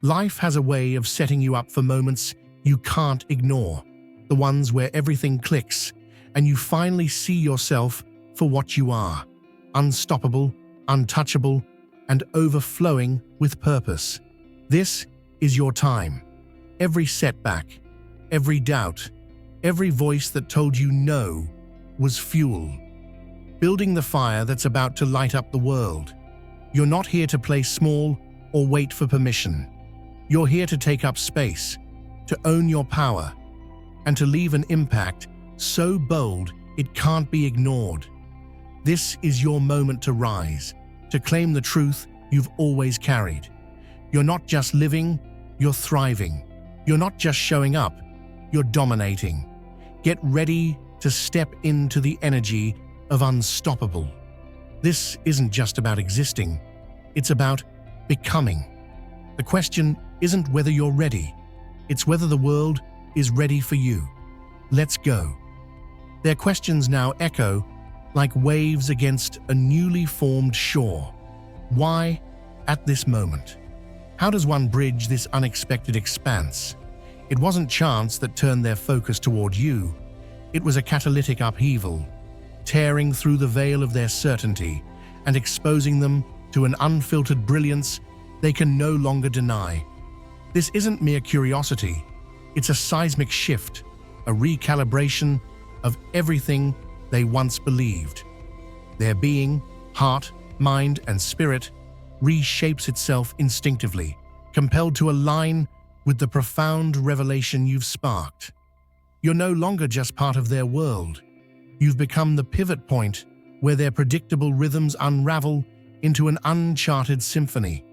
Life has a way of setting you up for moments you can't ignore, the ones where everything clicks and you finally see yourself for what you are, unstoppable, untouchable, and overflowing with purpose. This is your time. Every setback, every doubt, every voice that told you no was fuel, building the fire that's about to light up the world. You're not here to play small or wait for permission. You're here to take up space, to own your power, and to leave an impact so bold it can't be ignored. This is your moment to rise, to claim the truth you've always carried. You're not just living, you're thriving. You're not just showing up, you're dominating. Get ready to step into the energy of unstoppable. This isn't just about existing, it's about becoming. The question isn't whether you're ready, it's whether the world is ready for you. Let's go. Their questions now echo like waves against a newly formed shore. Why at this moment? How does one bridge this unexpected expanse? It wasn't chance that turned their focus toward you. It was a catalytic upheaval, tearing through the veil of their certainty and exposing them to an unfiltered brilliance they can no longer deny. This isn't mere curiosity, it's a seismic shift, a recalibration of everything they once believed. Their being, heart, mind, and spirit reshapes itself instinctively, compelled to align with the profound revelation you've sparked. You're no longer just part of their world. You've become the pivot point where their predictable rhythms unravel into an uncharted symphony.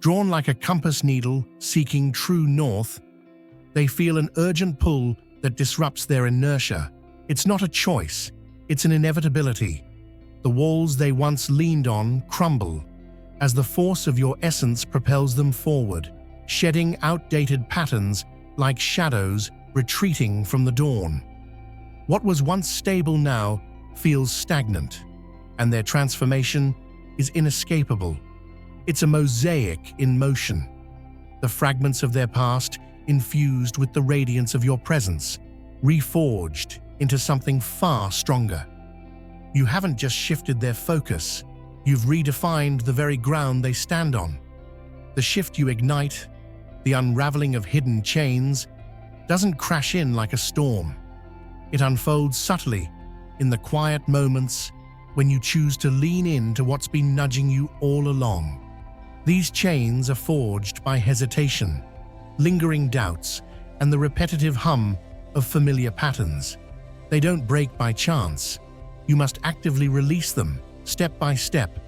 Drawn like a compass needle seeking true north, they feel an urgent pull that disrupts their inertia. It's not a choice, it's an inevitability. The walls they once leaned on crumble as the force of your essence propels them forward, shedding outdated patterns like shadows retreating from the dawn. What was once stable now feels stagnant, and their transformation is inescapable. It's a mosaic in motion, the fragments of their past infused with the radiance of your presence, reforged into something far stronger. You haven't just shifted their focus, you've redefined the very ground they stand on. The shift you ignite, the unraveling of hidden chains, doesn't crash in like a storm. It unfolds subtly in the quiet moments when you choose to lean into what's been nudging you all along. These chains are forged by hesitation, lingering doubts, and the repetitive hum of familiar patterns. They don't break by chance. You must actively release them, step by step,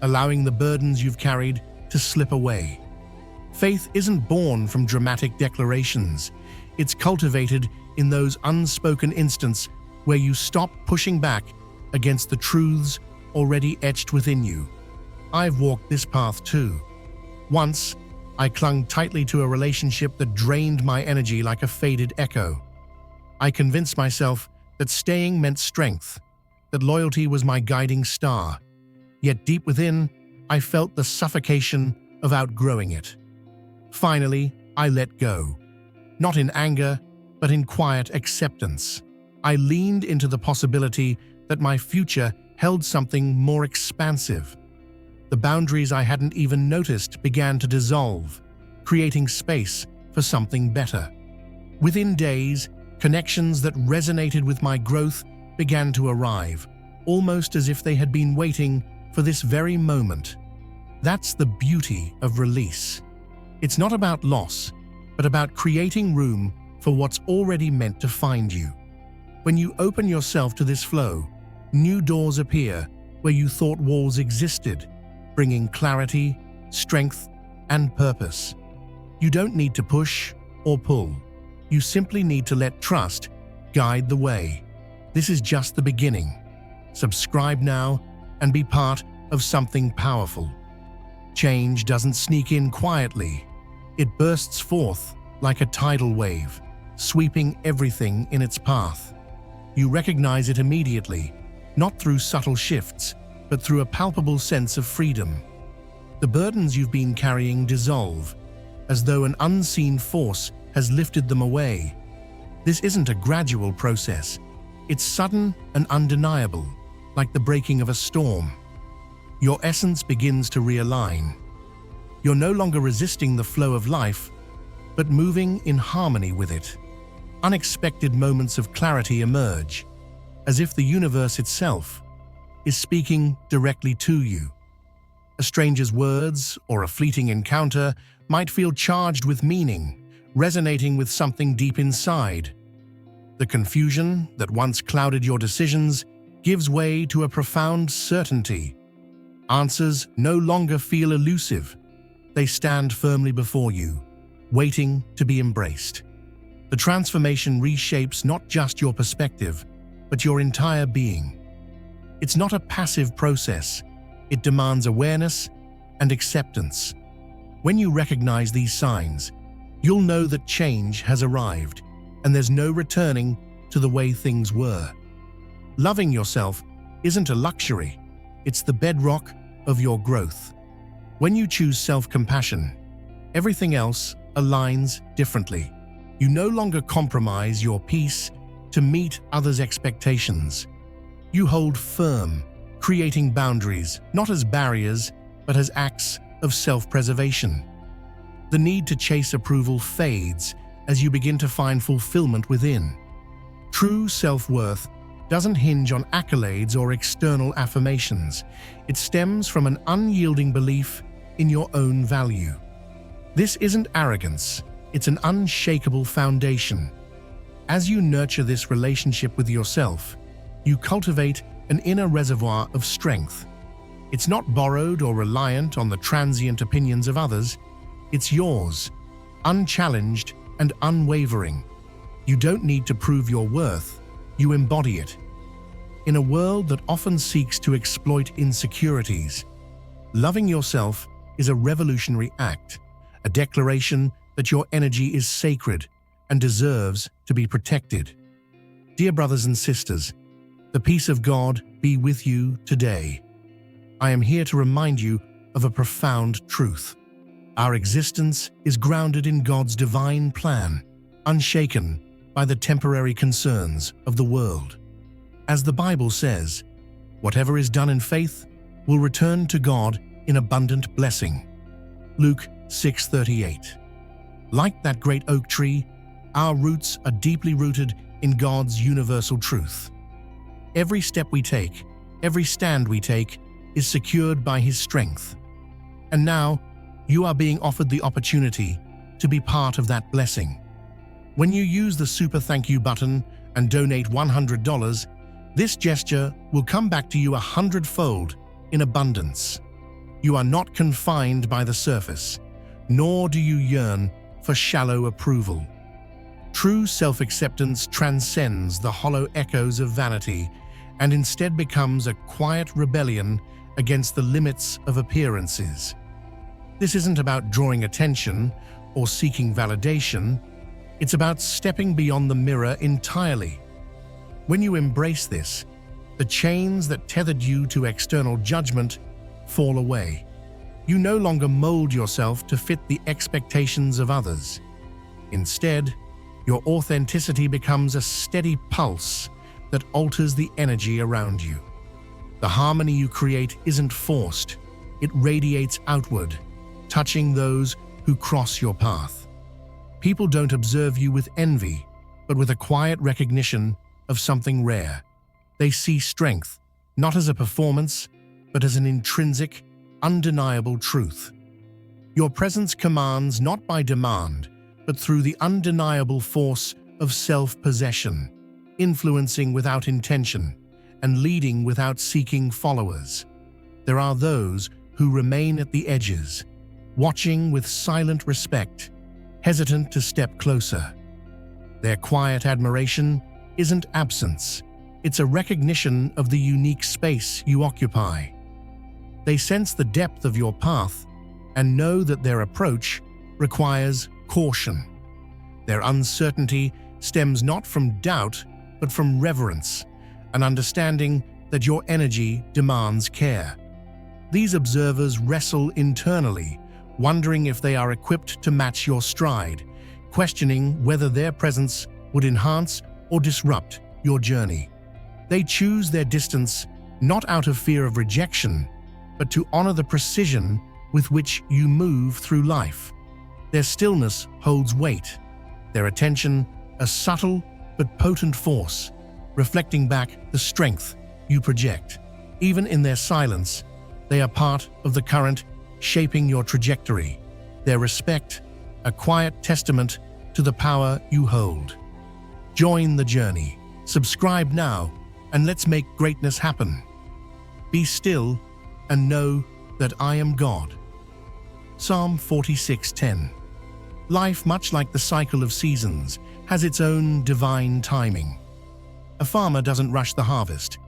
allowing the burdens you've carried to slip away. Faith isn't born from dramatic declarations. It's cultivated in those unspoken instants where you stop pushing back against the truths already etched within you. I've walked this path too. Once, I clung tightly to a relationship that drained my energy like a faded echo. I convinced myself that staying meant strength, that loyalty was my guiding star. Yet deep within, I felt the suffocation of outgrowing it. Finally, I let go. Not in anger, but in quiet acceptance. I leaned into the possibility that my future held something more expansive. The boundaries I hadn't even noticed began to dissolve, creating space for something better. Within days, connections that resonated with my growth began to arrive, almost as if they had been waiting for this very moment. That's the beauty of release. It's not about loss, but about creating room for what's already meant to find you. When you open yourself to this flow, new doors appear where you thought walls existed, bringing clarity, strength, and purpose. You don't need to push or pull. You simply need to let trust guide the way. This is just the beginning. Subscribe now and be part of something powerful. Change doesn't sneak in quietly. It bursts forth like a tidal wave, sweeping everything in its path. You recognize it immediately, not through subtle shifts, but through a palpable sense of freedom. The burdens you've been carrying dissolve, as though an unseen force has lifted them away. This isn't a gradual process. It's sudden and undeniable, like the breaking of a storm. Your essence begins to realign. You're no longer resisting the flow of life, but moving in harmony with it. Unexpected moments of clarity emerge, as if the universe itself is speaking directly to you. A stranger's words or a fleeting encounter might feel charged with meaning, resonating with something deep inside. The confusion that once clouded your decisions gives way to a profound certainty. Answers no longer feel elusive. They stand firmly before you, waiting to be embraced. The transformation reshapes not just your perspective, but your entire being. It's not a passive process. It demands awareness and acceptance. When you recognize these signs, you'll know that change has arrived, and there's no returning to the way things were. Loving yourself isn't a luxury. It's the bedrock of your growth. When you choose self-compassion, everything else aligns differently. You no longer compromise your peace to meet others' expectations. You hold firm, creating boundaries not as barriers, but as acts of self-preservation. The need to chase approval fades as you begin to find fulfillment within. True self-worth doesn't hinge on accolades or external affirmations. It stems from an unyielding belief in your own value. This isn't arrogance, it's an unshakable foundation. As you nurture this relationship with yourself, you cultivate an inner reservoir of strength. It's not borrowed or reliant on the transient opinions of others. It's yours, unchallenged and unwavering. You don't need to prove your worth, you embody it. In a world that often seeks to exploit insecurities, loving yourself is a revolutionary act, a declaration that your energy is sacred and deserves to be protected. Dear brothers and sisters, the peace of God be with you today. I am here to remind you of a profound truth. Our existence is grounded in God's divine plan, unshaken by the temporary concerns of the world. As the Bible says, whatever is done in faith will return to God in abundant blessing. Luke 6:38. Like that great oak tree, our roots are deeply rooted in God's universal truth. Every step we take, every stand we take, is secured by His strength. And now, you are being offered the opportunity to be part of that blessing. When you use the Super Thank You button and donate $100, this gesture will come back to you 100-fold in abundance. You are not confined by the surface, nor do you yearn for shallow approval. True self-acceptance transcends the hollow echoes of vanity and instead becomes a quiet rebellion against the limits of appearances. This isn't about drawing attention or seeking validation. It's about stepping beyond the mirror entirely. When you embrace this, the chains that tethered you to external judgment fall away. You no longer mold yourself to fit the expectations of others. Instead, your authenticity becomes a steady pulse that alters the energy around you. The harmony you create isn't forced, it radiates outward, touching those who cross your path. People don't observe you with envy, but with a quiet recognition of something rare. They see strength, not as a performance, but as an intrinsic, undeniable truth. Your presence commands not by demand, but through the undeniable force of self-possession, influencing without intention and leading without seeking followers. There are those who remain at the edges, watching with silent respect, hesitant to step closer. Their quiet admiration isn't absence, it's a recognition of the unique space you occupy. They sense the depth of your path and know that their approach requires caution. Their uncertainty stems not from doubt, but from reverence, an understanding that your energy demands care. These observers wrestle internally, wondering if they are equipped to match your stride, questioning whether their presence would enhance or disrupt your journey. They choose their distance not out of fear of rejection, but to honor the precision with which you move through life. Their stillness holds weight, their attention a subtle but potent force, reflecting back the strength you project. Even in their silence, they are part of the current shaping your trajectory. Their respect, a quiet testament to the power you hold. Join the journey. Subscribe now, and let's make greatness happen. Be still and know that I am God. Psalm 46:10. Life, much like the cycle of seasons, has its own divine timing. A farmer doesn't rush the harvest,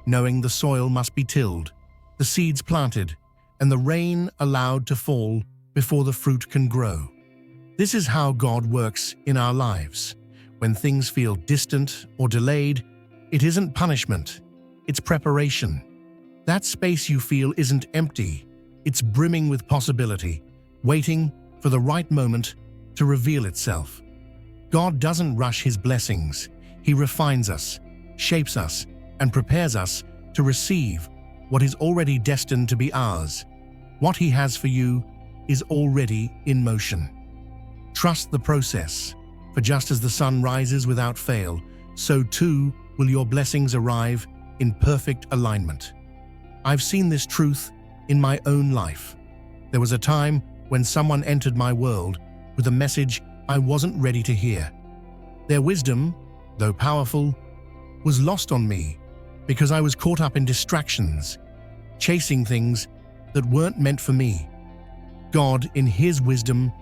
knowing the soil must be tilled, the seeds planted, and the rain allowed to fall before the fruit can grow. This is how God works in our lives. When things feel distant or delayed, it isn't punishment, it's preparation. That space you feel isn't empty, it's brimming with possibility, waiting for the right moment to reveal itself. God doesn't rush His blessings. He refines us, shapes us, and prepares us to receive what is already destined to be ours. What He has for you is already in motion. Trust the process, for just as the sun rises without fail, so too will your blessings arrive in perfect alignment. I've seen this truth in my own life. There was a time when someone entered my world with a message I wasn't ready to hear. Their wisdom, though powerful, was lost on me because I was caught up in distractions, chasing things that weren't meant for me. God, in His wisdom,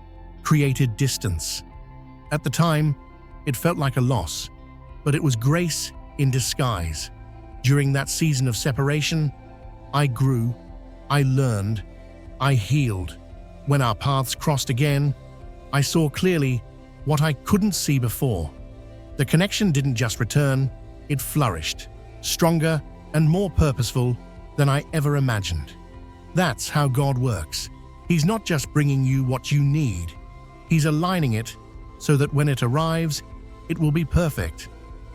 created distance. At the time, it felt like a loss, but it was grace in disguise. During that season of separation, I grew, I learned, I healed. When our paths crossed again, I saw clearly what I couldn't see before. The connection didn't just return, it flourished, stronger and more purposeful than I ever imagined. That's how God works. He's not just bringing you what you need, He's aligning it so that when it arrives, it will be perfect,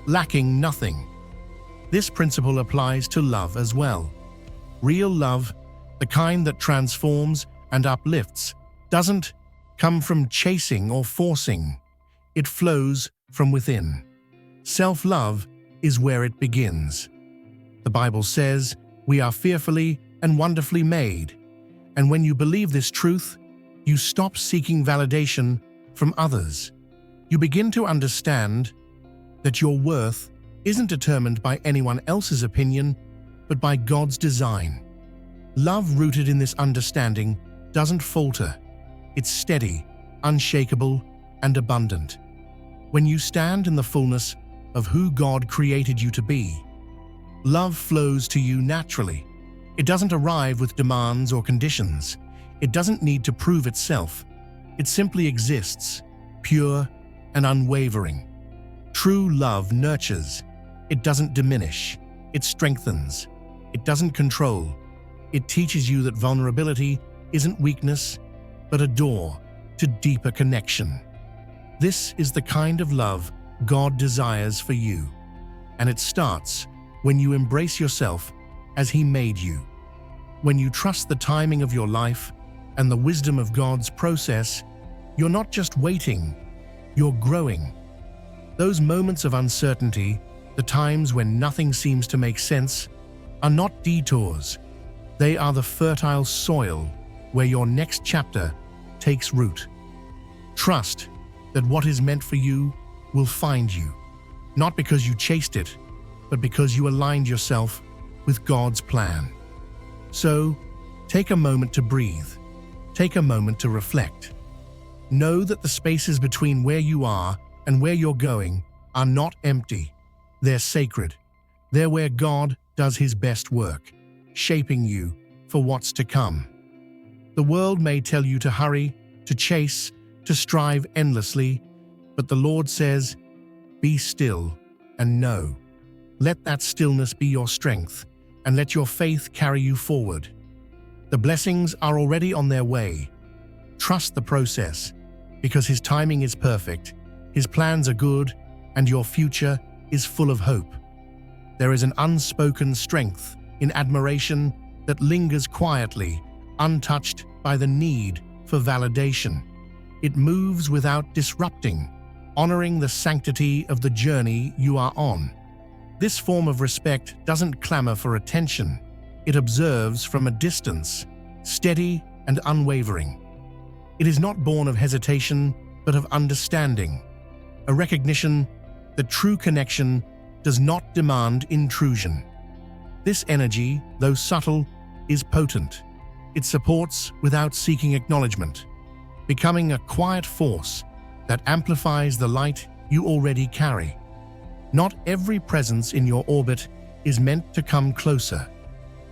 lacking nothing. This principle applies to love as well. Real love, the kind that transforms and uplifts, doesn't come from chasing or forcing. It flows from within. Self-love is where it begins. The Bible says we are fearfully and wonderfully made, and when you believe this truth, you stop seeking validation from others. You begin to understand that your worth isn't determined by anyone else's opinion, but by God's design. Love rooted in this understanding doesn't falter. It's steady, unshakable, and abundant. When you stand in the fullness of who God created you to be, love flows to you naturally. It doesn't arrive with demands or conditions. It doesn't need to prove itself. It simply exists, pure and unwavering. True love nurtures. It doesn't diminish. It strengthens. It doesn't control. It teaches you that vulnerability isn't weakness, but a door to deeper connection. This is the kind of love God desires for you, and it starts when you embrace yourself as He made you. When you trust the timing of your life and the wisdom of God's process, you're not just waiting, you're growing. Those moments of uncertainty, the times when nothing seems to make sense, are not detours. They are the fertile soil where your next chapter takes root. Trust that what is meant for you will find you, not because you chased it, but because you aligned yourself with God's plan. So, take a moment to breathe. Take a moment to reflect. Know that the spaces between where you are and where you're going are not empty. They're sacred. They're where God does His best work, shaping you for what's to come. The world may tell you to hurry, to chase, to strive endlessly, but the Lord says, be still and know. Let that stillness be your strength, and let your faith carry you forward. The blessings are already on their way. Trust the process, because His timing is perfect, His plans are good, and your future is full of hope. There is an unspoken strength in admiration that lingers quietly, untouched by the need for validation. It moves without disrupting, honoring the sanctity of the journey you are on. This form of respect doesn't clamor for attention. It observes from a distance, steady and unwavering. It is not born of hesitation, but of understanding, a recognition that true connection does not demand intrusion. This energy, though subtle, is potent. It supports without seeking acknowledgement, becoming a quiet force that amplifies the light you already carry. Not every presence in your orbit is meant to come closer.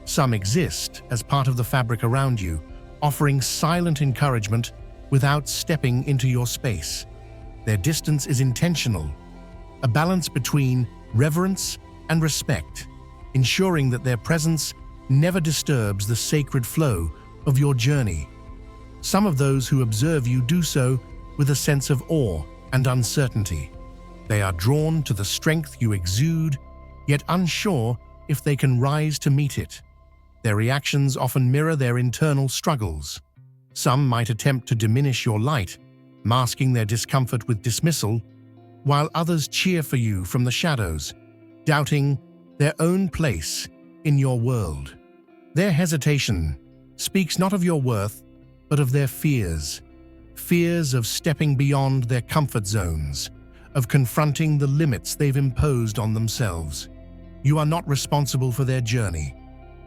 Some exist as part of the fabric around you, offering silent encouragement without stepping into your space. Their distance is intentional, a balance between reverence and respect, ensuring that their presence never disturbs the sacred flow of your journey. Some of those who observe you do so with a sense of awe and uncertainty. They are drawn to the strength you exude, yet unsure if they can rise to meet it. Their reactions often mirror their internal struggles. Some might attempt to diminish your light, masking their discomfort with dismissal, while others cheer for you from the shadows, doubting their own place in your world. Their hesitation speaks not of your worth, but of their fears. Fears of stepping beyond their comfort zones, of confronting the limits they've imposed on themselves. You are not responsible for their journey.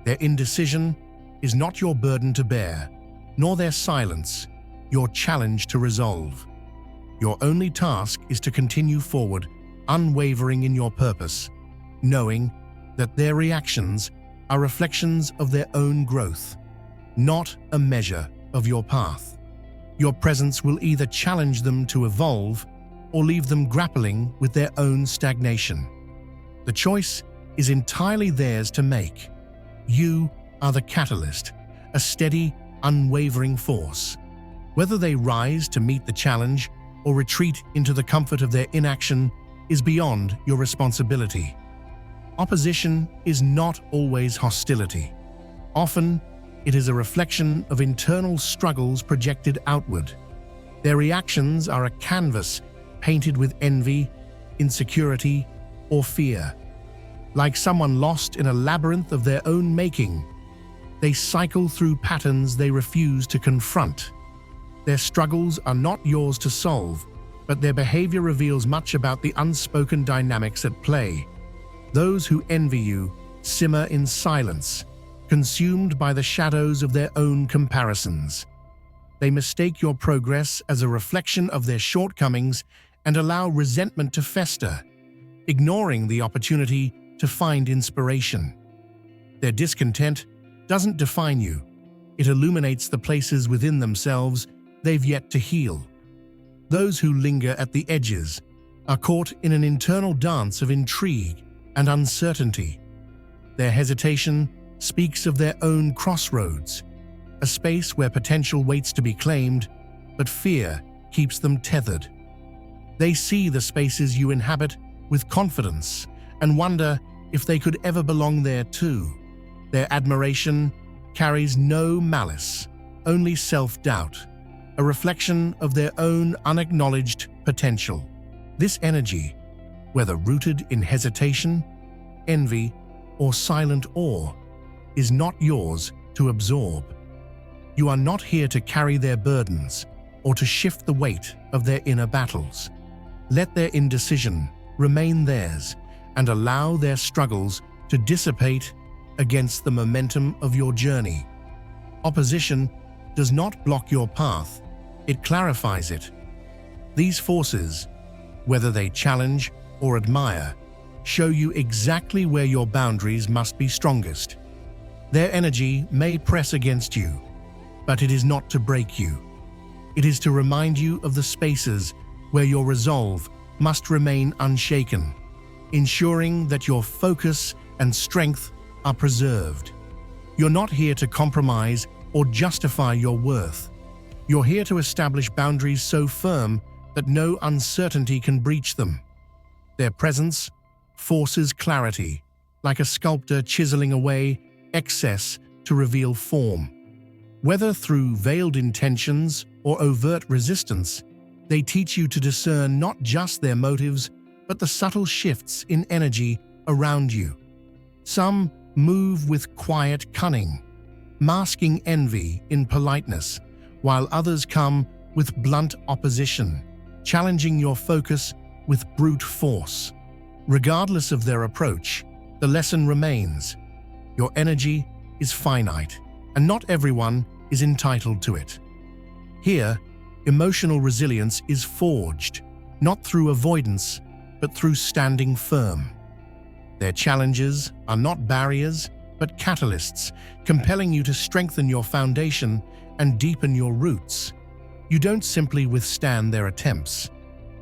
Their indecision is not your burden to bear, nor their silence your challenge to resolve. Your only task is to continue forward, unwavering in your purpose, knowing that their reactions are reflections of their own growth, not a measure of your path. Your presence will either challenge them to evolve or leave them grappling with their own stagnation. The choice is entirely theirs to make. You are the catalyst, a steady, unwavering force. Whether they rise to meet the challenge or retreat into the comfort of their inaction is beyond your responsibility. Opposition is not always hostility. Often, it is a reflection of internal struggles projected outward. Their reactions are a canvas painted with envy, insecurity, or fear. Like someone lost in a labyrinth of their own making, they cycle through patterns they refuse to confront. Their struggles are not yours to solve, but their behavior reveals much about the unspoken dynamics at play. Those who envy you simmer in silence, consumed by the shadows of their own comparisons. They mistake your progress as a reflection of their shortcomings and allow resentment to fester, ignoring the opportunity to find inspiration. Their discontent doesn't define you. It illuminates the places within themselves they've yet to heal. Those who linger at the edges are caught in an internal dance of intrigue and uncertainty. Their hesitation speaks of their own crossroads, a space where potential waits to be claimed, but fear keeps them tethered. They see the spaces you inhabit with confidence and wonder if they could ever belong there too. Their admiration carries no malice, only self-doubt, a reflection of their own unacknowledged potential. This energy, whether rooted in hesitation, envy, or silent awe, is not yours to absorb. You are not here to carry their burdens or to shift the weight of their inner battles. Let their indecision remain theirs and allow their struggles to dissipate against the momentum of your journey. Opposition does not block your path, it clarifies it. These forces, whether they challenge or admire, show you exactly where your boundaries must be strongest. Their energy may press against you, but it is not to break you. It is to remind you of the spaces where your resolve must remain unshaken, ensuring that your focus and strength are preserved. You're not here to compromise or justify your worth. You're here to establish boundaries so firm that no uncertainty can breach them. Their presence forces clarity, like a sculptor chiseling away excess to reveal form. Whether through veiled intentions or overt resistance, they teach you to discern not just their motives, but the subtle shifts in energy around you. Some move with quiet cunning, masking envy in politeness, while others come with blunt opposition, challenging your focus with brute force. Regardless of their approach, the lesson remains: your energy is finite, and not everyone is entitled to it. Here, emotional resilience is forged, not through avoidance, but through standing firm. Their challenges are not barriers, but catalysts, compelling you to strengthen your foundation and deepen your roots. You don't simply withstand their attempts.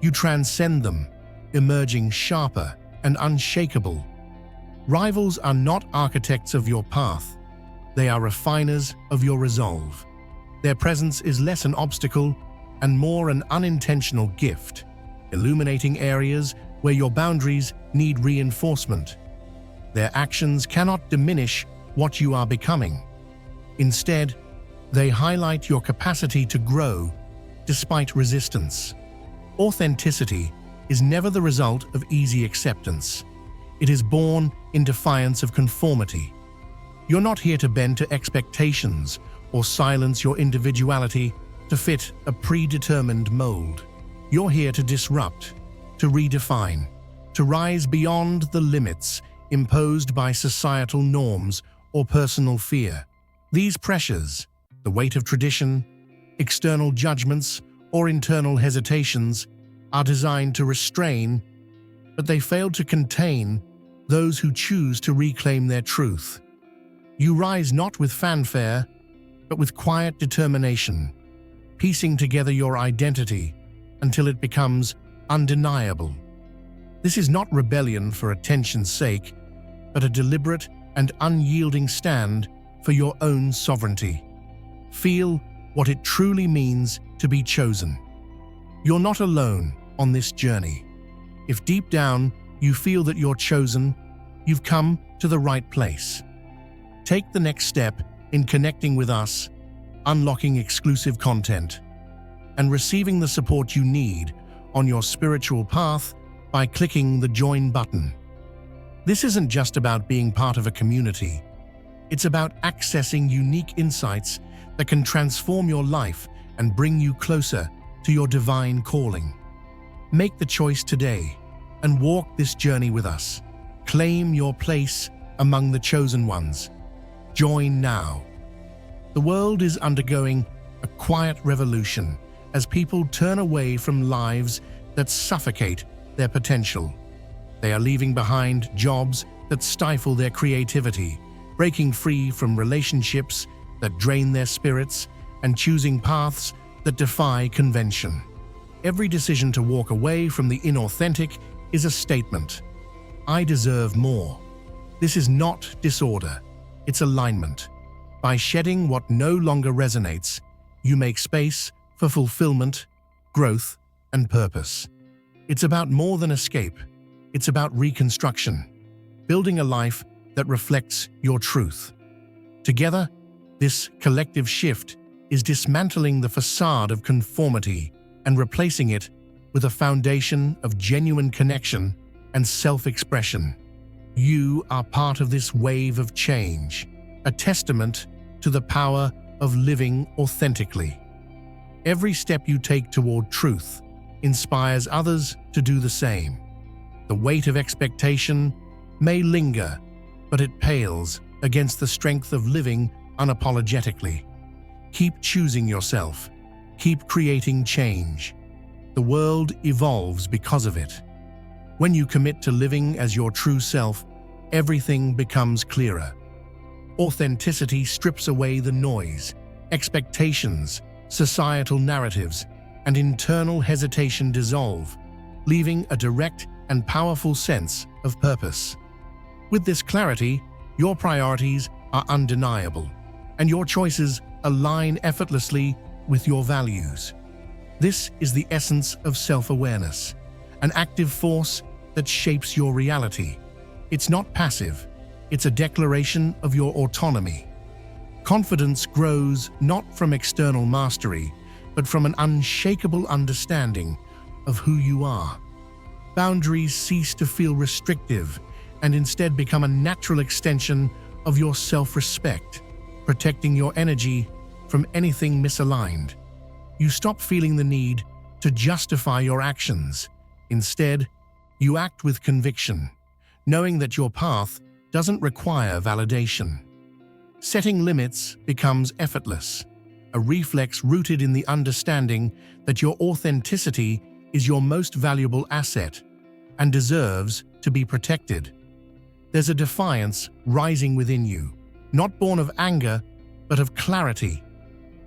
You transcend them, emerging sharper and unshakable. Rivals are not architects of your path. They are refiners of your resolve. Their presence is less an obstacle and more an unintentional gift, illuminating areas where your boundaries need reinforcement. Their actions cannot diminish what you are becoming. Instead, they highlight your capacity to grow despite resistance. Authenticity is never the result of easy acceptance. It is born in defiance of conformity. You're not here to bend to expectations or silence your individuality to fit a predetermined mold. You're here to disrupt, to redefine, to rise beyond the limits imposed by societal norms or personal fear. These pressures, the weight of tradition, external judgments, or internal hesitations, are designed to restrain, but they fail to contain those who choose to reclaim their truth. You rise not with fanfare, but with quiet determination, piecing together your identity until it becomes undeniable. This is not rebellion for attention's sake, but a deliberate and unyielding stand for your own sovereignty. Feel what it truly means to be chosen. You're not alone on this journey. If deep down you feel that you're chosen, you've come to the right place. Take the next step in connecting with us, unlocking exclusive content, and receiving the support you need on your spiritual path by clicking the Join button. This isn't just about being part of a community. It's about accessing unique insights that can transform your life and bring you closer to your divine calling. Make the choice today and walk this journey with us. Claim your place among the chosen ones. Join now. The world is undergoing a quiet revolution as people turn away from lives that suffocate their potential. They are leaving behind jobs that stifle their creativity, breaking free from relationships that drain their spirits, and choosing paths that defy convention. Every decision to walk away from the inauthentic is a statement. I deserve more. This is not disorder, it's alignment. By shedding what no longer resonates, you make space for fulfillment, growth, and purpose. It's about more than escape. It's about reconstruction, building a life that reflects your truth. Together, this collective shift is dismantling the facade of conformity and replacing it with a foundation of genuine connection and self-expression. You are part of this wave of change, a testament to the power of living authentically. Every step you take toward truth inspires others to do the same. The weight of expectation may linger, but it pales against the strength of living unapologetically. Keep choosing yourself. Keep creating change. The world evolves because of it. When you commit to living as your true self, everything becomes clearer. Authenticity strips away the noise, expectations, societal narratives, and internal hesitation dissolve, leaving a direct and powerful sense of purpose. With this clarity, your priorities are undeniable, and your choices align effortlessly with your values. This is the essence of self-awareness, an active force that shapes your reality. It's not passive, it's a declaration of your autonomy. Confidence grows not from external mastery, but from an unshakable understanding of who you are. Boundaries cease to feel restrictive and instead become a natural extension of your self-respect, protecting your energy from anything misaligned. You stop feeling the need to justify your actions. Instead, you act with conviction, knowing that your path doesn't require validation. Setting limits becomes effortless, a reflex rooted in the understanding that your authenticity is your most valuable asset and deserves to be protected. There's a defiance rising within you, not born of anger, but of clarity.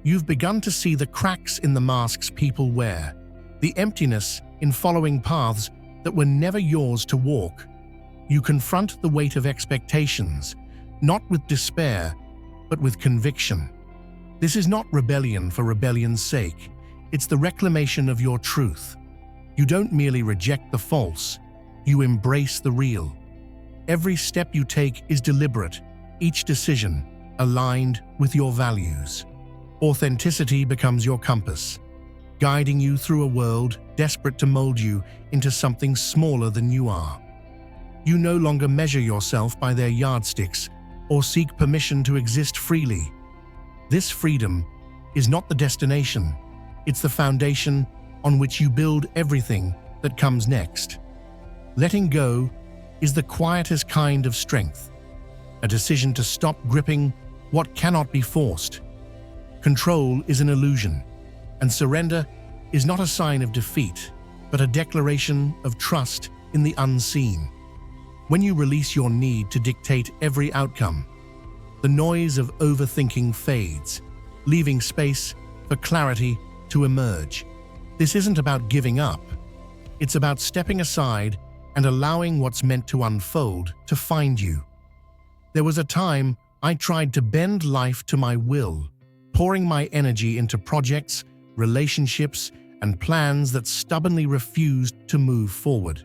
You've begun to see the cracks in the masks people wear, the emptiness in following paths that were never yours to walk. You confront the weight of expectations, not with despair, but with conviction. This is not rebellion for rebellion's sake. It's the reclamation of your truth. You don't merely reject the false, you embrace the real. Every step you take is deliberate, each decision aligned with your values. Authenticity becomes your compass, guiding you through a world desperate to mold you into something smaller than you are. You no longer measure yourself by their yardsticks or seek permission to exist freely. This freedom is not the destination, it's the foundation on which you build everything that comes next. Letting go is the quietest kind of strength, a decision to stop gripping what cannot be forced. Control is an illusion, and surrender is not a sign of defeat, but a declaration of trust in the unseen. When you release your need to dictate every outcome, the noise of overthinking fades, leaving space for clarity to emerge. This isn't about giving up. It's about stepping aside and allowing what's meant to unfold to find you. There was a time I tried to bend life to my will, pouring my energy into projects, relationships, and plans that stubbornly refused to move forward.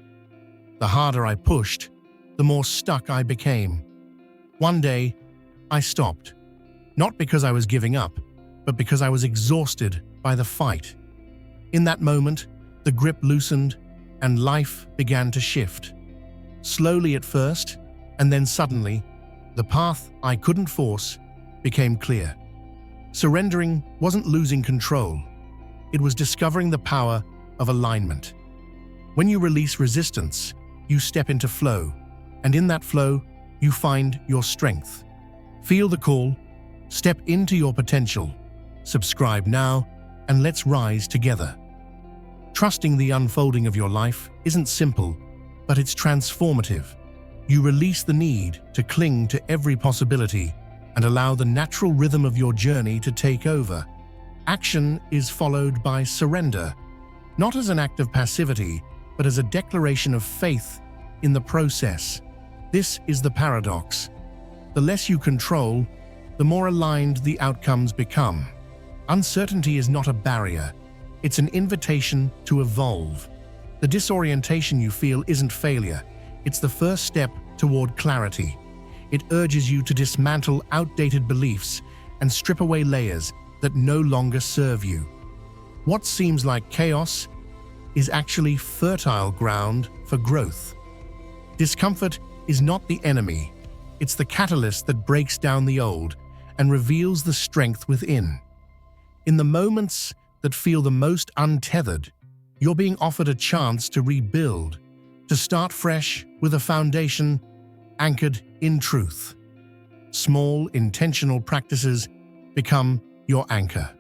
The harder I pushed, the more stuck I became. One day, I stopped, not because I was giving up, but because I was exhausted by the fight. In that moment, the grip loosened and life began to shift. Slowly at first, and then suddenly, the path I couldn't force became clear. Surrendering wasn't losing control. It was discovering the power of alignment. When you release resistance, you step into flow, and in that flow, you find your strength. Feel the call, step into your potential, subscribe now, and let's rise together. Trusting the unfolding of your life isn't simple, but it's transformative. You release the need to cling to every possibility and allow the natural rhythm of your journey to take over. Action is followed by surrender, not as an act of passivity, but as a declaration of faith in the process. This is the paradox. The less you control, the more aligned the outcomes become. Uncertainty is not a barrier, it's an invitation to evolve. The disorientation you feel isn't failure, it's the first step toward clarity. It urges you to dismantle outdated beliefs and strip away layers that no longer serve you. What seems like chaos is actually fertile ground for growth. Discomfort is not the enemy, it's the catalyst that breaks down the old and reveals the strength within. In the moments that feel the most untethered, you're being offered a chance to rebuild, to start fresh with a foundation anchored in truth. Small, intentional practices become your anchor.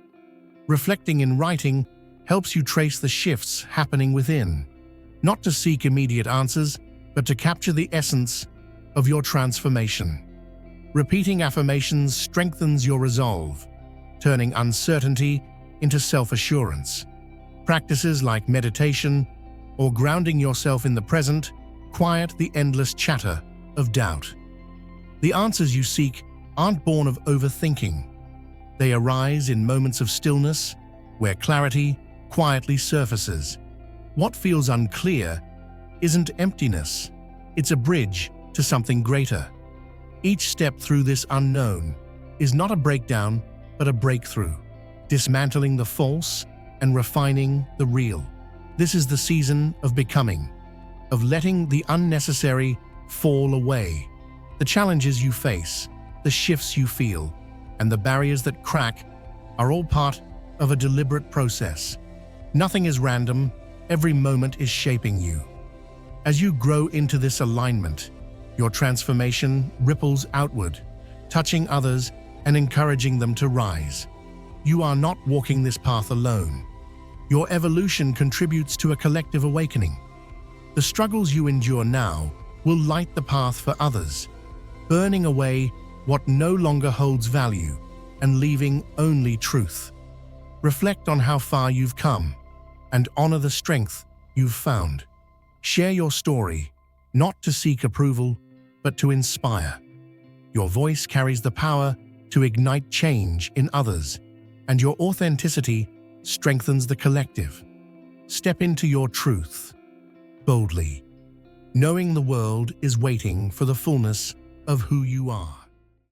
Reflecting in writing helps you trace the shifts happening within, not to seek immediate answers, but to capture the essence of your transformation. Repeating affirmations strengthens your resolve, turning uncertainty into self-assurance. Practices like meditation or grounding yourself in the present quiet the endless chatter of doubt. The answers you seek aren't born of overthinking. They arise in moments of stillness where clarity quietly surfaces. What feels unclear isn't emptiness, it's a bridge to something greater. Each step through this unknown is not a breakdown, but a breakthrough, dismantling the false and refining the real. This is the season of becoming, of letting the unnecessary fall away. The challenges you face, the shifts you feel, and the barriers that crack are all part of a deliberate process. Nothing is random, every moment is shaping you. As you grow into this alignment, your transformation ripples outward, touching others and encouraging them to rise. You are not walking this path alone. Your evolution contributes to a collective awakening. The struggles you endure now will light the path for others, burning away what no longer holds value and leaving only truth. Reflect on how far you've come and honor the strength you've found. Share your story, not to seek approval, but to inspire. Your voice carries the power to ignite change in others, and your authenticity strengthens the collective. Step into your truth boldly, knowing the world is waiting for the fullness of who you are.